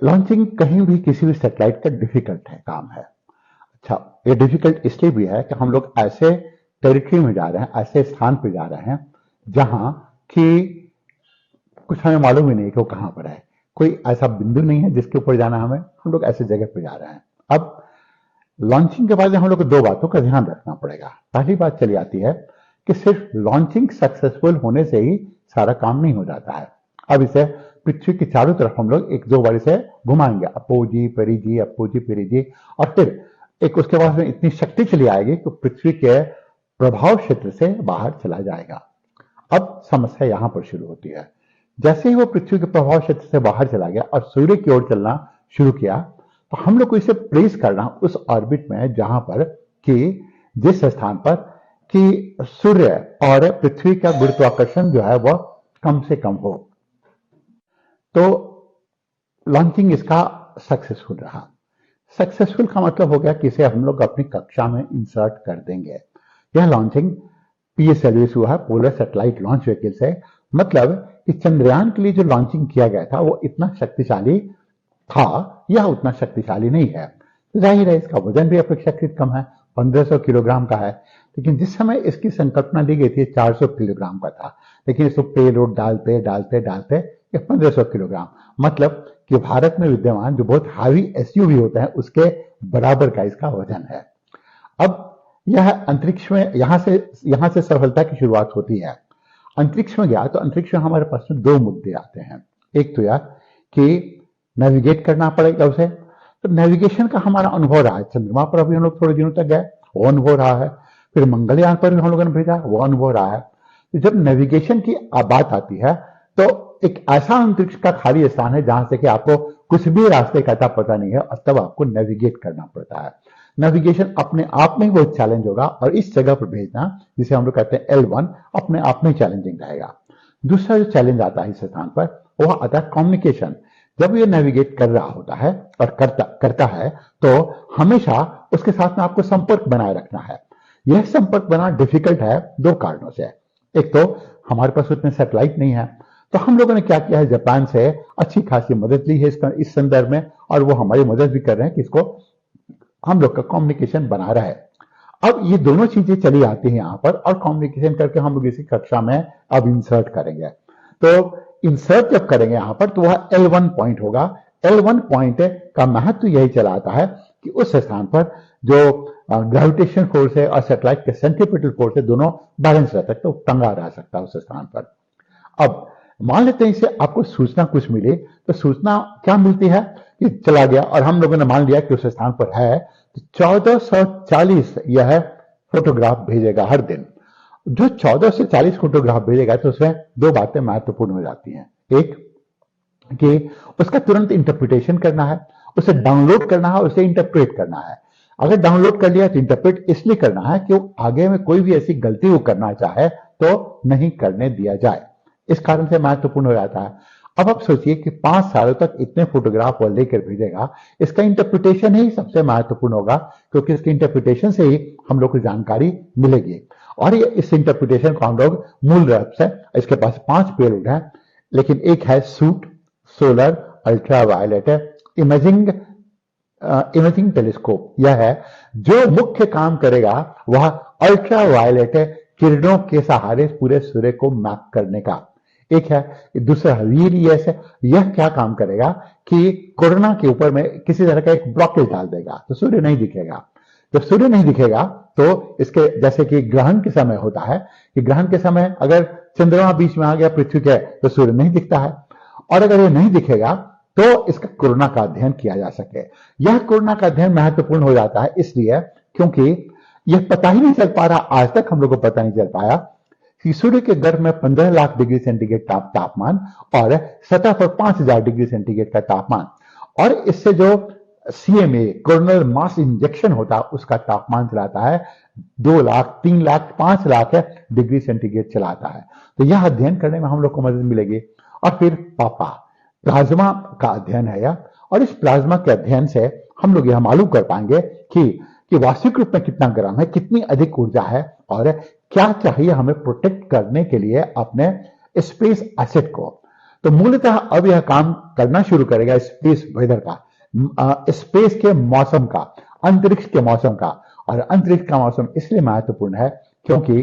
Launching कहीं भी किसी भी सैटेलाइट का डिफिकल्ट है काम है। अच्छा, ये डिफिकल्ट इसलिए भी है कि हम लोग ऐसे टेरिटरी में जा रहे हैं, ऐसे स्थान पे जा रहे हैं जहां कि कुछ हमें मालूम ही नहीं कि वो कहां पर है। कोई ऐसा बिंदु नहीं है जिसके ऊपर जाना हमें, हम लोग ऐसे जगह पे जा रहे हैं। अब लॉन्चिंग के बाद हम लोग को दो बातों का ध्यान रखना पड़ेगा। पहली बात चली आती है कि सिर्फ लॉन्चिंग सक्सेसफुल होने से ही सारा काम नहीं हो जाता है। अब इसे पृथ्वी के चारों तरफ हम लोग एक दो बार इसे घुमाएंगे, अपोजी पेरीजी अपोजी पेरीजी, और फिर एक उसके बाद में इतनी शक्ति चली आएगी कि पृथ्वी के प्रभाव क्षेत्र से बाहर चला जाएगा। अब समस्या यहां पर शुरू होती है। जैसे ही वो पृथ्वी के प्रभाव क्षेत्र से बाहर चला गया और सूर्य की ओर चलना शुरू किया, तो हम लोग को इसे प्लेस करना उस ऑर्बिट में जहां पर कि जिस स्थान पर कि सूर्य और पृथ्वी का गुरुत्वाकर्षण जो है वह कम से कम हो। तो लॉन्चिंग इसका सक्सेसफुल रहा। सक्सेसफुल का मतलब हो गया कि इसे हम लोग अपनी कक्षा में इंसर्ट कर देंगे। यह लॉन्चिंग पीएसएलवी हुआ है, पोलर सैटेलाइट लॉन्च व्हीकल से। मतलब कि चंद्रयान के लिए जो लॉन्चिंग किया गया था वो इतना शक्तिशाली था, यह उतना शक्तिशाली नहीं है। जाहिर है इसका वजन भी अपेक्षाकृत कम है, 1500 किलोग्राम का है। लेकिन जिस समय इसकी संकल्पना ली गई थी 400 किलोग्राम का था, लेकिन इसको पेलोड डालते डालते डालते ये 1500 किलोग्राम, मतलब कि भारत में विद्यमान जो बहुत हावी एसयूवी होते हैं उसके बराबर का इसका वजन है। अब यह अंतरिक्ष में यहां से सफलता की शुरुआत होती है। अंतरिक्ष में गया तो अंतरिक्ष में हमारे पास में दो मुद्दे आते हैं। एक तो यह कि नेविगेट करना पड़ेगा उसे, तो नेविगेशन का हमारा अनुभव रहा है। चंद्रमा पर अभी हम लोग थोड़े दिनों तक गए, वो अनुभव रहा है। फिर मंगलयान पर भी हम लोगों ने भेजा, वो अनुभव रहा है। तो जब नेविगेशन की बात आती है तो एक ऐसा अंतरिक्ष का खाली स्थान है जहां से कि आपको कुछ भी रास्ते का पता नहीं है, और तब आपको नेविगेट करना पड़ता है। नेविगेशन अपने आप में बहुत चैलेंज होगा, और इस जगह पर भेजना जिसे हम लोग कहते हैं L1 अपने आप में चैलेंजिंग रहेगा। दूसरा जो चैलेंज आता है इस स्थान पर वह आता है कम्युनिकेशन। जब ये नेविगेट कर रहा होता है और करता है तो हमेशा उसके साथ में आपको संपर्क बनाए रखना है। यह संपर्क बनाना डिफिकल्ट है दो कारणों से। एक तो हमारे पास उतने सैटेलाइट नहीं है, तो हम लोगों ने क्या किया है, जापान से अच्छी खासी मदद ली है इस संदर्भ में, और वो हमारी मदद भी कर रहे हैं कि इसको हम लोग का कम्युनिकेशन बना रहे। अब ये दोनों चीजें चली आती हैं यहाँ पर, और कम्युनिकेशन करके हम लोग इसी कक्षा में अब इंसर्ट करेंगे। तो इंसर्ट जब करेंगे यहाँ पर तो वह L1 पॉइंट होगा। L1 पॉइंट का महत्व यही चला आता है कि उस स्थान पर जो ग्रेविटेशन फोर्स है और सैटेलाइट के सेंट्रीपिटल फोर्स है दोनों बैलेंस रह सकते, टंगा रह सकता है उस स्थान पर। अब मान लेते हैं इसे आपको सूचना कुछ मिले, तो सूचना क्या मिलती है कि चला गया और हम लोगों ने मान लिया कि उस स्थान पर है, तो 1440 यह फोटोग्राफ भेजेगा हर दिन। जो 14 से 40 फोटोग्राफ भेजेगा तो उसमें दो बातें महत्वपूर्ण हो जाती हैं। एक कि उसका तुरंत इंटरप्रिटेशन करना है, उसे डाउनलोड करना है, उसे इंटरप्रेट करना है। अगर डाउनलोड कर लिया तो इंटरप्रेट इसलिए करना है कि वो आगे में कोई भी ऐसी गलती वो करना चाहे तो नहीं करने दिया जाए, इस कारण से महत्वपूर्ण हो जाता है। अब आप सोचिए कि 5 सालों तक इतने फोटोग्राफ वो लेकर भेजेगा, इसका इंटरप्रिटेशन ही सबसे महत्वपूर्ण होगा, क्योंकि इसके इंटरप्रिटेशन से ही हम लोग को जानकारी मिलेगी। और ये इस इंटरप्रिटेशन को हम लोग मूल रूप से, इसके पास 5 पेलोड है, लेकिन एक है suit, solar, ultraviolet, imaging telescope. यह है जो मुख्य काम करेगा वह अल्ट्रा वायलेट किरणों के सहारे पूरे सूर्य को मैप करने का। एक है दूसरा VLES है, यह क्या काम करेगा कि कोरोना के ऊपर में किसी तरह का एक ब्लॉकेज डाल देगा तो सूर्य नहीं दिखेगा। जब सूर्य नहीं दिखेगा तो इसके जैसे कि ग्रहण के समय होता है कि ग्रहण के समय अगर चंद्रमा बीच में आ गया पृथ्वी के तो सूर्य नहीं दिखता है, और अगर ये नहीं दिखेगा तो इसका कोरोना का अध्ययन किया जा सके। यह कोरोना का अध्ययन महत्वपूर्ण हो जाता है इसलिए क्योंकि यह पता ही नहीं चल पा रहा, आज तक हम लोग को पता नहीं चल पाया कि सूर्य के गर्भ में 15 लाख डिग्री सेंटीग्रेड तापमान और सतह पर 5000 डिग्री सेंटीग्रेड का तापमान, और इससे जो CMA कोरोनल मास इंजेक्शन होता है उसका तापमान चलाता है 2 लाख, 3 लाख, 5 लाख डिग्री सेंटीग्रेड चलाता है। तो यह अध्ययन करने में हम लोग को मदद मिलेगी। और फिर प्लाज्मा का अध्ययन है यह, और इस प्लाज्मा के अध्ययन से हम लोग यह मालूम कर पाएंगे कि वास्तविक रूप में कितना गर्म है, कितनी अधिक ऊर्जा है, और क्या चाहिए हमें प्रोटेक्ट करने के लिए अपने स्पेस एसेट को। तो मूलतः अब यह काम करना शुरू करेगा स्पेस वेदर का, स्पेस के मौसम का, अंतरिक्ष के मौसम का। और अंतरिक्ष का मौसम इसलिए महत्वपूर्ण है क्योंकि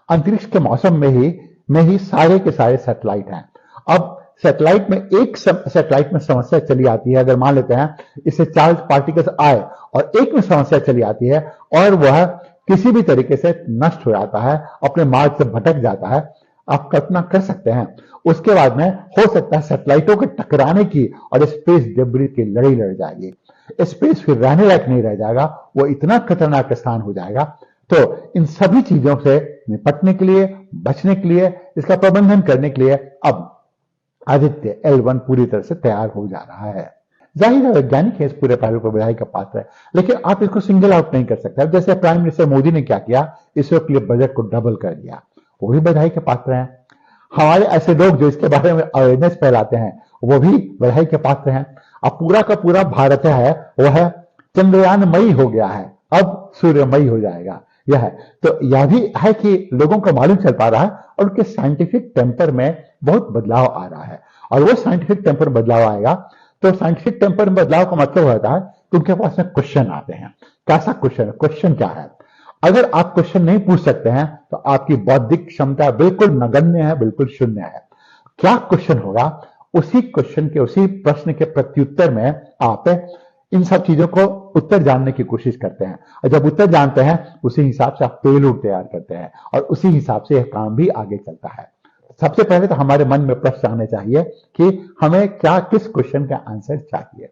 अंतरिक्ष के मौसम में ही सारे के सारे सैटेलाइट हैं। अब सैटेलाइट में सैटेलाइट में समस्या चली आती है, अगर मान लेते हैं इससे चार्ज पार्टिकल्स आए और एक में समस्या चली आती है और वह किसी भी तरीके से नष्ट हो जाता है, अपने मार्ग से भटक जाता है, आप कल्पना कर सकते हैं उसके बाद में हो सकता है सैटेलाइटों के टकराने की और स्पेस डेब्रिस की लड़ाई लड़ जाएगी। स्पेस फिर रहने लायक नहीं रह जाएगा, वो इतना खतरनाक स्थान हो जाएगा। तो इन सभी चीजों से निपटने के लिए, बचने के लिए, इसका प्रबंधन करने के लिए अब आदित्य L1 पूरी तरह से तैयार हो जा रहा है। जाहिर है वैज्ञानिक है, इस पूरे पहलू पर बधाई का पात्र है, लेकिन आप इसको सिंगल आउट नहीं कर सकते। अब जैसे प्राइम मिनिस्टर मोदी ने क्या किया, इसरो के लिए बजट को डबल कर दिया, वो भी बधाई के पात्र हैं। हमारे ऐसे लोग जो इसके बारे में अवेयरनेस फैलाते हैं वो भी बधाई के पात्र हैं। अब पूरा का पूरा भारत है वह चंद्रयानमयी हो गया है, अब सूर्यमयी हो जाएगा। यह है तो यह भी है कि लोगों को मालूम चल पा रहा है और उनके साइंटिफिक टेम्पर में बहुत बदलाव आ रहा है। और वो साइंटिफिक टेम्पर बदलाव आएगा तो साइंटिफिक टेम्पर में बदलाव का मतलब होता है कि उनके पास में क्वेश्चन आते हैं। कैसा क्वेश्चन? क्वेश्चन क्या है? अगर आप क्वेश्चन नहीं पूछ सकते हैं तो आपकी बौद्धिक क्षमता बिल्कुल नगण्य है, बिल्कुल शून्य है। क्या क्वेश्चन होगा? उसी क्वेश्चन के, उसी प्रश्न के प्रत्युत्तर में आप इन सब चीजों को उत्तर जानने की कोशिश करते हैं, और जब उत्तर जानते हैं उसी हिसाब से आप पेलोड तैयार करते हैं और उसी हिसाब से यह काम भी आगे चलता है। सबसे पहले तो हमारे मन में प्रश्न आने चाहिए कि हमें क्या, किस क्वेश्चन का आंसर चाहिए।